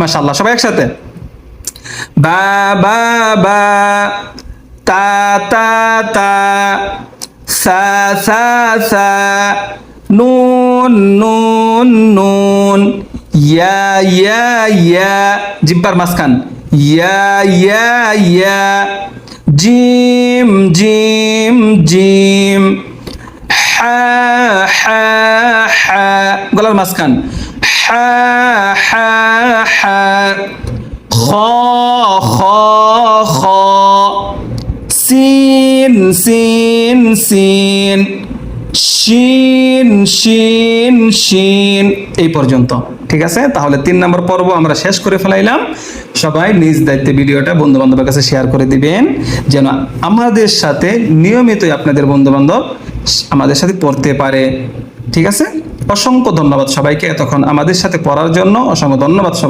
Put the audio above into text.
মাশাআল্লাহ, সবাই একসাথে। বা বা বা, তা তা তা, সা সা সা, নুন নুন নুন, ইয়া ইয়া ইয়া, জিব্বার মাঝখান, ইয়া ইয়া ইয়া, জিম জিম জিম, হা হা হা, গলার মাঝখান, হা হা হা, খ খ খ, সিন সিন সিন, শিন শিন শিন, এই পর্যন্ত। ঠিক আছে, তাহলে 3 নম্বর পর্ব আমরা শেষ করে ফেলাইলাম। সবাই নিজ দায়িত্বে ভিডিওটা বন্ধু বান্ধবের কাছে শেয়ার করে দিবেন, যেন আমাদের সাথে নিয়মিতই আপনাদের বন্ধু বান্ধব আমাদের সাথে পড়তে পারে। ঠিক আছে, অসংখ্য ধন্যবাদ সবাইকে এতক্ষণ আমাদের সাথে পড়ার জন্য, অসংখ্য ধন্যবাদ সবাই।